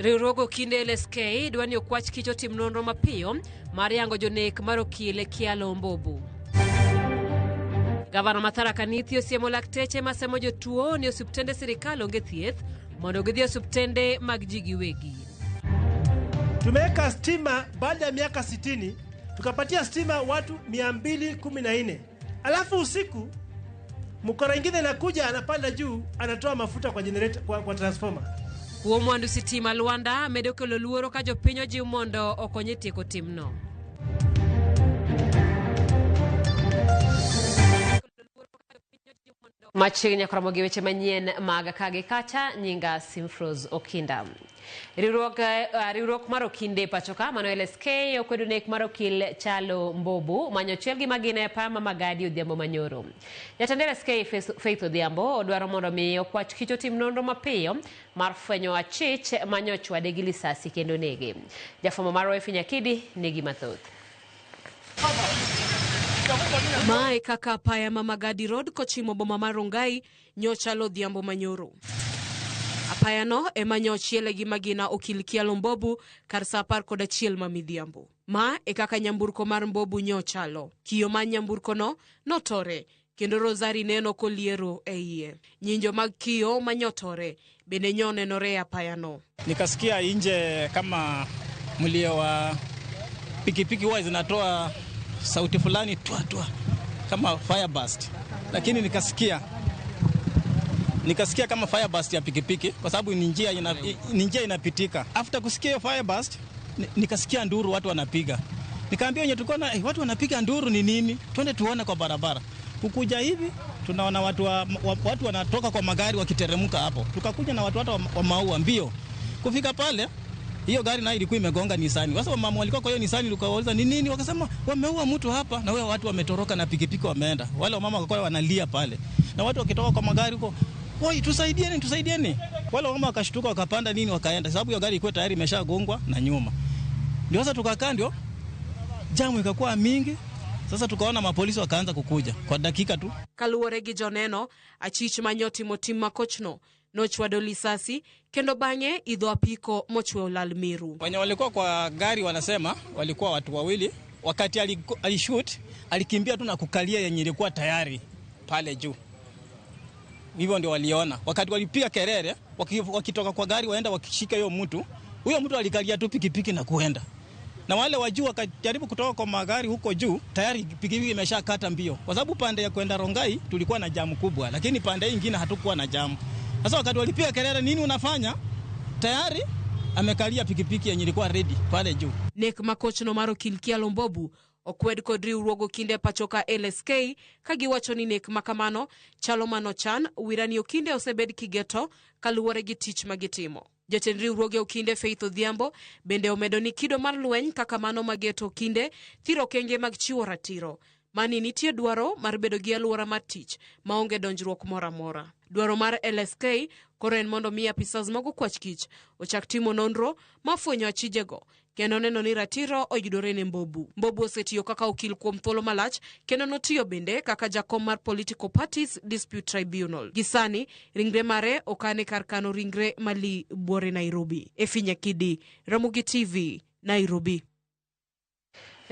Riwruogo kinde LSK dwani okwach kicho tim nonro mapiyo mar yango jonek mar okil Kialo Mbobu. Gavana Mathara Kanithi osiemo lakteche masemo jotuo ni osiptende sirikal onge thieth mondo gidhi osiptende mag ji giwegi. Tumeweka stima baada ya miaka 60, tukapatia stima watu 214. Alafu usiku mkora ingine anakuja anapanda juu anatoa mafuta kwa generator kwa transformer. Kuom mwandu sitima Luanda medo kelo luoro ka jopiny ojiw mondo okonye tieko timno. Machiegni kromo gi weche manyien mag kage kacha, nyinga Simfros Okinda. Riwruok mar okinde pachoka mano LSK okwedo nek mar okil Kialo Mbobu manyo chiel gi magine Pama Magadi Odhiambo Manyoro. Jatend LSK Faith Odhiambo odwaro mondo mi okwach kicho tim nonro mapiyo mar fwenyo achich manyo chwade gi lisasi kendo nege. Jafwambo mar Wefi Nyakidi negi mathoth. Mae kaka apaya ma Magadi Road kochimo boma mar Rongai nyocha Odhiambo Manyoro. Apaya no ema nyochiele gi magina okil Kialo Mbobu kar sa 11 ma midhiambo. Ma e kaka nyamburko mar Mbobu nyochalo. Kiyo ma nyamburko no notore kendo Rosari neno koliero e iye. Nyinjo mag kiyo manyotore bende nyonenore apaya no. Nikasikia nje kama mlio wa pikipiki huwa zinatoa sauti fulani tua kama fire burst, lakini nikasikia kama fire burst ya pikipiki kwa sababu ni njia inapitika. After kusikia hiyo fire burst nikasikia nduru watu wanapiga. Nikaambia wenye tulikuwa na watu wanapiga nduru ni nini? Twende tuone kwa barabara. Kukuja hivi tunaona watu wanatoka kwa magari wakiteremka hapo. Tukakuja na watu wa maua mbio. Kufika pale hiyo gari nayo ilikuwa imegonga Nisani. Sasa mama walikuwa kwa hiyo Nisani tukawauliza ni nini? Wakasema wameua mtu hapa na wao watu wametoroka na pikipiki wameenda. Wale mama wakawa wanalia pale. Na watu wakitoka kwa magari huko, "Oi, tusaidieni." Wale mama wakashtuka wakapanda nini wakaenda. Sababu hiyo gari ilikuwa tayari imeshagongwa na nyuma. Ndio sasa tukakaa ndio jamu ikakuwa mingi. Sasa tukaona mapolisi wakaanza kukuja kwa dakika tu. Kaluwore gi joneno achich manyoti motim makochno nochwado lisasi kendo bange idho apiko mochwe olal Meru. Wenye walikuwa kwa gari wanasema walikuwa watu wawili. Wakati alishoot alikimbia tu na kukalia yenye ilikuwa tayari pale juu. Hivyo ndio waliona. Wakati walipiga kelele wakitoka kwa gari waenda wakishika hiyo mtu, huyo mtu alikalia tu pikipiki na kuenda. Na wale wa juu wakajaribu kutoka kwa magari huko juu, tayari pikipiki imeshakata mbio. Kwa sababu pande ya kwenda Rongai tulikuwa na jamu kubwa, lakini pande nyingine hatukuwa na jamu. Sasa wakati walipiga kelele nini unafanya? Tayari amekalia pikipiki yenye ilikuwa ready pale juu. Nek makochno mar okil Kialo Mbobu okwed kod riwruogo kinde pachoka LSK kagiwacho ni nek makamano chalo manochan wirani okinde osebed kigeto kaluwore gi tich magitimo. Jatend riwruoge okinde Faith Odhiambo bende omedo ni kido mar lweny kaka mano mageto okinde thiro kenge mag chiwo ratiro. Mani nitie dwaro mar bedo gi alwora mar tich maonge donjruok mora. Dwaro mar LSK koro en mondo mi apisas mogo kwach kich ochak timo nonro mafwenyo achijego kendo neno ni ratiro oyudore ne Mbobu. Mbobu osetiyo kaka okil kuom thuolo malach kendo notiyo bende kaka jakom mar Political Parties Dispute Tribunal. Gisani ringre mare okane kar kano ringre mali buore Nairobi. Wefi Nyakidi, Ramogi TV, Nairobi.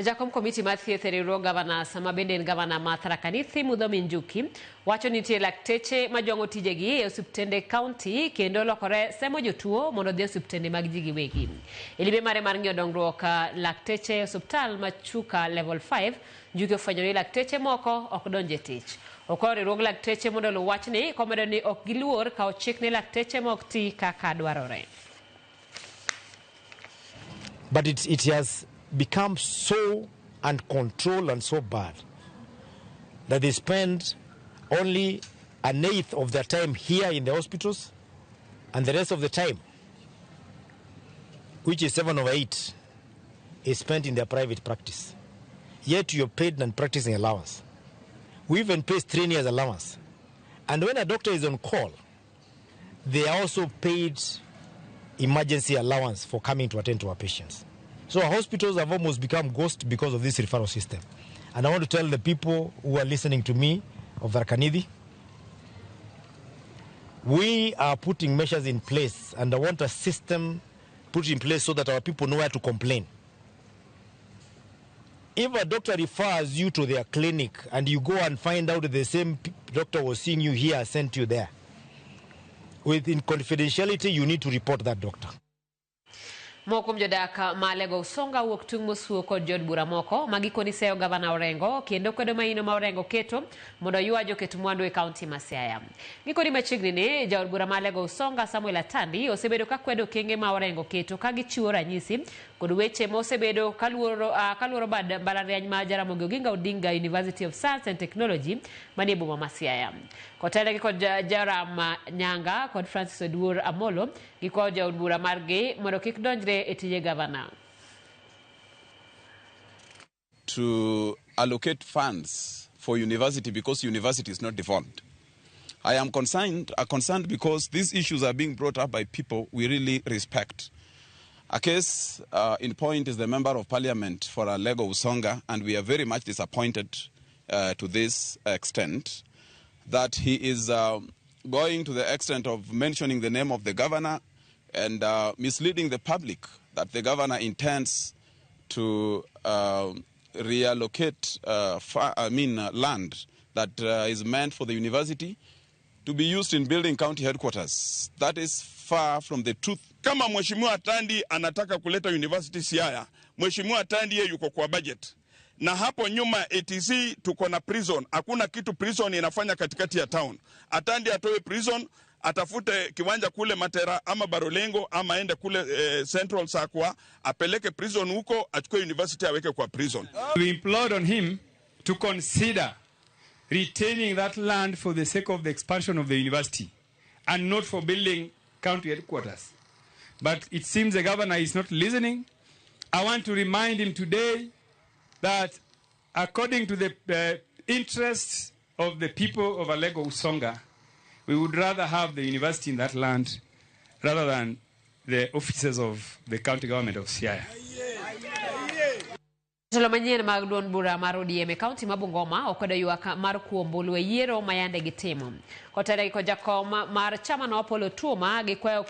Jakom komiti mar thieth e riwruog gavana sama bende en gavana Mathara Kanithi Mudhomi Njuki wacho nitie lakteche majwango tijegi e osiptende kaunti kendo lokore semo jotuo mondo dhi osiptende mag ji giwegi. Elime mare mar ng'iyo dongruok lakteche osiptal machuka level 5 Njuki ofwenyo ni lakteche moko ok donje tich. Okoro riwruog lakteche mondo lu wachni komedo ni ok giluor kawo chik ne lakteche mok ti kaka dwarore. But it has become so uncontrolled and so bad that they spend only 1/8 of their time here in the hospitals and the rest of the time, which is 7 over 8, is spent in their private practice. Yet you're paid non-practicing allowance. We even pay 3 years allowance. And when a doctor is on call, they are also paid emergency allowance for coming to attend to our patients. So our hospitals have almost become ghost because of this referral system. And I want to tell the people who are listening to me of Tharaka Nithi, we are putting measures in place, and I want a system put in place so that our people know where to complain. If a doctor refers you to their clinic and you go and find out that the same doctor was seeing you here, sent you there, within confidentiality, you need to report that doctor. Moko mjodaka malego usonga wuok tung mosuo kod jod bura moko magikoni seyo gavana Orengo kendo kwedo maino ma Orengo keto mondo yuajo keto mwandu e kaunti ma Siaya. Gikoni machiegni ni jod bura malego usonga Samuel Atandi osebedo ka kwedo kenge ma Orengo keto ka gichiwo ranyisi kod weche mosebedo kaluoro bad mbalariany ma Jaramogi Oginga Odinga University of Science and Technology manie boma ma Siaya. Kotele kod Jaram Nyanga kod Francis Oduor Amolo giko jod bura margi mondo kik donjre etije governor. To allocate funds for university because university is not devolved. I am concerned because these issues are being brought up by people we really respect. A case in point is the Member of Parliament for Alego Usonga, and we are very much disappointed to this extent that he is going to the extent of mentioning the name of the governor and misleading the public that the governor intends to reallocate land that is meant for the university to be used in building county headquarters. That is far from the truth. Kama Mheshimiwa Atandi anataka kuleta university Siaya, Mheshimiwa Atandi yeye yuko kwa budget. Na hapo nyuma ATC tuko na prison. Hakuna kitu prison inafanya katikati ya town. Atandi atoe prison, atafute kiwanja kule Matera ama Barolengo ama aende kule Central Sakwa, apeleke prison huko, achukue university aweke kwa prison. We implore on him to consider retaining that land for the sake of the expansion of the university and not for building county headquarters. But it seems the governor is not listening. I want to remind him today that according to the interests of the people of Alego Usonga, we would rather have the university in that land rather than the offices of the county government of Siaya. Tolo manyien mag duond bura mar ODM kaunti ma Bungoma okwedo ywak mar kuombulu e yiero mayande gitimo. Kotere ko jakom mar chama no Apollo Tuoma gikwayo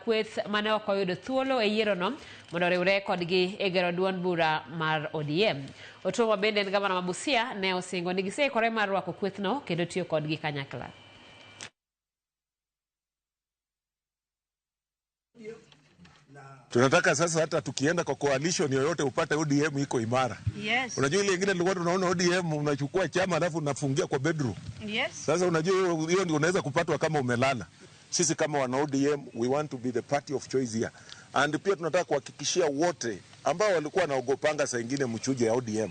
kweth mane ok oyudo thuolo e yiero no mondo riwre kodgi e gero duond bura mar ODM. Otuoma bende en gavana ma Busia ne osingo ni giseikore mar rwako kweth no kendo tiyo kodgi kanyakla. Tunataka sasa hata tukienda kwa coalition yoyote upate ODM iko imara. Yes. Unajua ile nyingine tulikuwa tunaona ODM unachukua chama alafu unafungia kwa bedroom. Yes. Sasa unajua hiyo ndio unaweza kupatwa kama umelala. Sisi kama wana ODM we want to be the party of choice here. And pia tunataka kuhakikishia wote ambao walikuwa naogopanga saa nyingine mchuje ya ODM.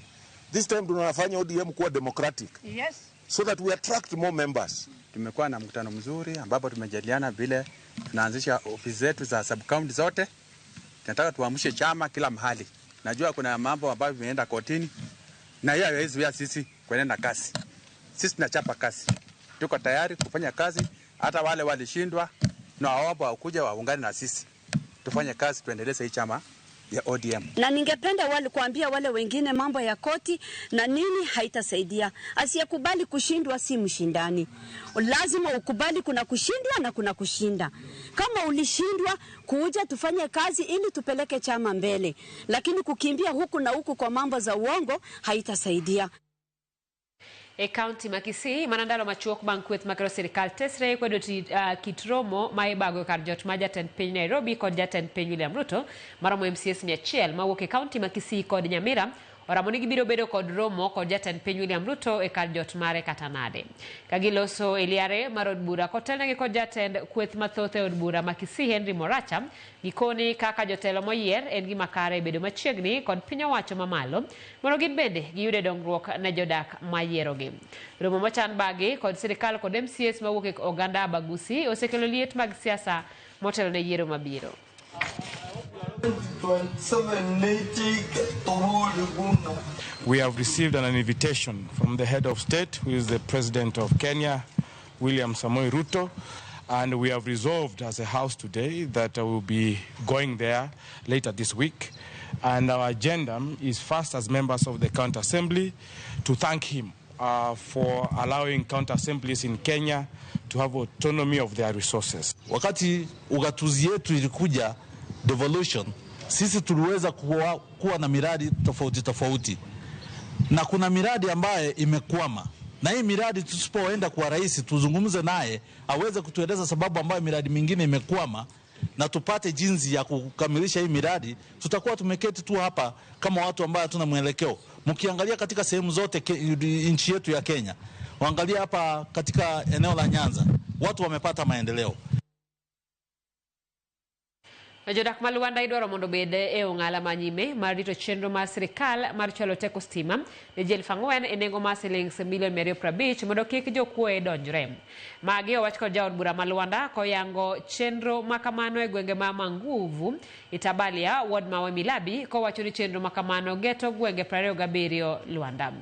This time tunafanya ODM kuwa democratic. Yes. So that we attract more members. Tumekuwa na mkutano mzuri ambapo tumejadiliana vile tunaanzisha ofisi zetu za sub county zote. Tunataka tuamshe chama kila mahali. Najua kuna mambo ambayo vimeenda kotini na hiyo haiwezi ya sisi kuendelea na kazi. Sisi tunachapa kazi. Tuko tayari kufanya kazi hata wale walishindwa na waomba wakuja waungane na sisi. Tufanye kazi tuendeleze hii chama ya ODM. Na ningependa wale kuambia wale wengine mambo ya koti na nini haitasaidia. Asiyekubali kushindwa si mshindani. Lazima ukubali kuna kushindwa na kuna kushinda. Kama ulishindwa kuja tufanye kazi ili tupeleke chama mbele. Lakini kukimbia huku na huku kwa mambo za uongo haitasaidia. E county makisi manandalo machuok bankweth makero serikal tesre kwedo kitromo maibago kar jot ma jatend piny Nairobi kod jatend piny William Ruto maromo MCS 100 mawuok e county makisi kod Nyamira oramoni gibiro bedo kod romo kod jatend piny William Ruto e kar jot mare katanade kagiloso eliare mar od bura kotelnegi kod jatend kweth mathoth e od bura makisi Henry Moracha gikoni kaka jotelo moyier en gima kare bedo machiegni kod piny owacho mamalo mondo gin bende giyude dongruok ne jodak mayierogi. Romo machan bagi kod sirikal kod MCS mawuok e oganda Bagusi osekelo liet mag siasa motelo ne yiero mabiro. We have received an invitation from the head of state, who is the president of Kenya, William Samoei Ruto, and we have resolved as a house today that we will be going there later this week. And our agenda is first, as members of the county assembly, to thank him for allowing county assemblies in Kenya to have autonomy of their resources. Wakati ugatuzi yetu ilikuja devolution, sisi tuliweza kuwa na miradi tofauti, na kuna miradi ambaye imekwama, na hii miradi tusipoenda kwa rais tuzungumze naye aweze kutueleza sababu ambayo miradi mingine imekwama na tupate jinsi ya kukamilisha hii miradi, tutakuwa tumeketi tu hapa kama watu ambao hatuna mwelekeo. Mkiangalia katika sehemu zote nchi yetu ya Kenya, waangalia hapa katika eneo la Nyanza, watu wamepata maendeleo. Jodak maluanda idwaro mondo bede e ong'ala manyime mar rito chenro mar sirikal mar chwalo teko stima ne ji 4,000 e nengo mar $250 mondo kik jokuoye donjre. Magi owach kod jaod bura maluanda koyango chenro makamano e gwenge ma Manguvu, Itabalia, ward ma Milabi, kowacho ni chenro makamano geto gwenge 27 Luanda.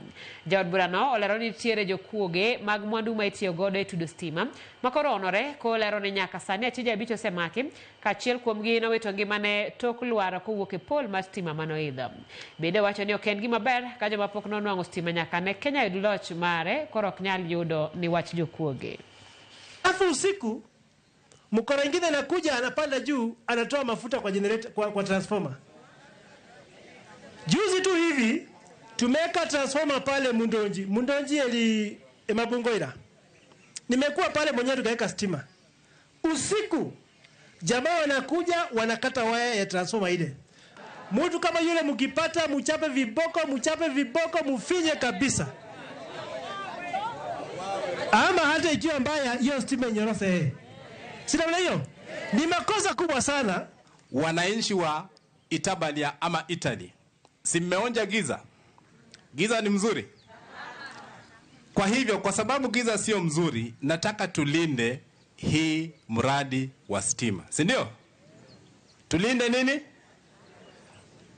Jaod bura no olero ni tiere jokuoge mag mwandu ma itiyo godo e tudo stima makoro onore, ko olero ni nyaka sani achije 5 osemaki kachiel kuomgi nowito ngimane tok lwaro kowuok e pol mar stima manoidho. Bende wacho ni ok en gima ber ka joma pok nonwang'o stima nyaka ne Kenya yud loch mare koro ok nyal yudo ni wach jokuoge. Afu usiku mkora ingine anakuja anapanda juu anatoa mafuta kwa generator kwa transformer. Juzi tu hivi tumeka transformer pale Mundonji eli Mabungoira. Nimekuwa pale mwenyewe tukaweka stima. Usiku jamaa wanakuja wanakata waya ya transformer ile. Mtu kama yule mkipata mchape viboko mufinye kabisa. Ama hata ikiwa mbaya hiyo stima nyorose. Sina hiyo. Ni makosa kubwa sana. Wananchi wa Itabalia ama Italy, si mmeonja giza? Giza ni mzuri. Kwa hivyo, kwa sababu giza sio mzuri, nataka tulinde hii mradi wa stima. Si ndio? Tulinde nini?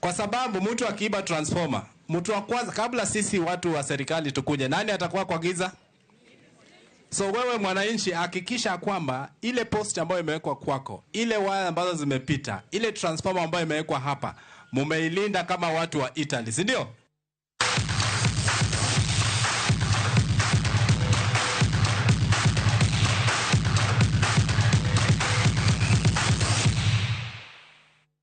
Kwa sababu mtu akiiba transformer, mtu wa kwanza kabla sisi watu wa serikali tukuje, nani atakuwa kwa giza? So wewe mwananchi hakikisha kwamba ile post ambayo imewekwa kwako, ile waya ambazo zimepita, ile transformer ambayo imewekwa hapa, mumeilinda kama watu wa Italy, si ndio?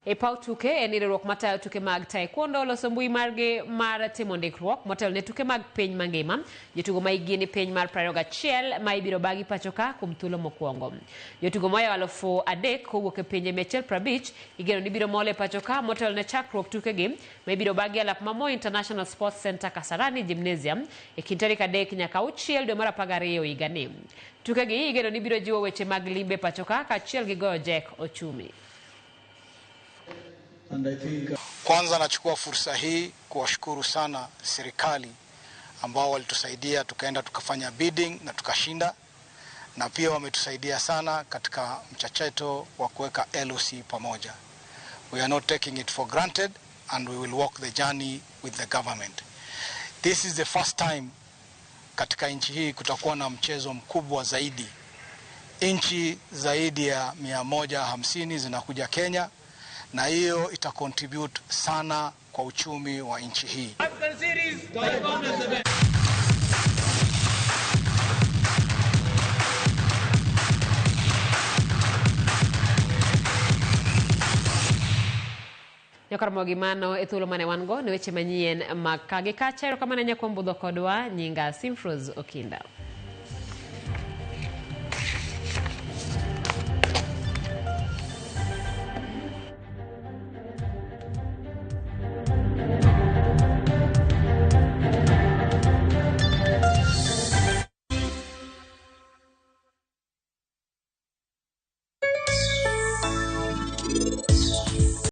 E pau tuke en riwruok matayo tuke mag taekwondo oloso mbui margi mar timo ndikruok motelo ne tuke mag piny mangima. Jotugo ma higni piny mar 21 ma ibiro bagi pachoka kuom thuolo mokwongo. Jotugo moya 3,000 kowuok e pinje 150 igeno ni biro mole pachoka motelo ne chakruok tukegi ma ibiro bagi alap ma Moi International Sports Center Kasarani Gymnasium e kind tarik 3 nyaka 6 dwe mar 12 higani. Tukegi igeno ni biro jiwo weche mag limbe pachoka kaachiel gi goyo jek ochumi. Kwanza nachukua fursa hii kuwashukuru sana serikali ambao walitusaidia tukaenda tukafanya bidding na tukashinda, na pia wametusaidia sana katika mchacheto wa kuweka LOC pamoja. We are not taking it for granted and we will walk the journey with the government. This is the first time katika nchi hii kutakuwa na mchezo mkubwa zaidi. Nchi zaidi ya 150 zinakuja Kenya, na hiyo itacontribute sana kwa uchumi wa nchi hii. Jokaramogi mano e thuolo mane wan go ne weche manyien mag kagi kacha. Erokamano nyako mbudho kodwa, nyinga Simfroz Okinda.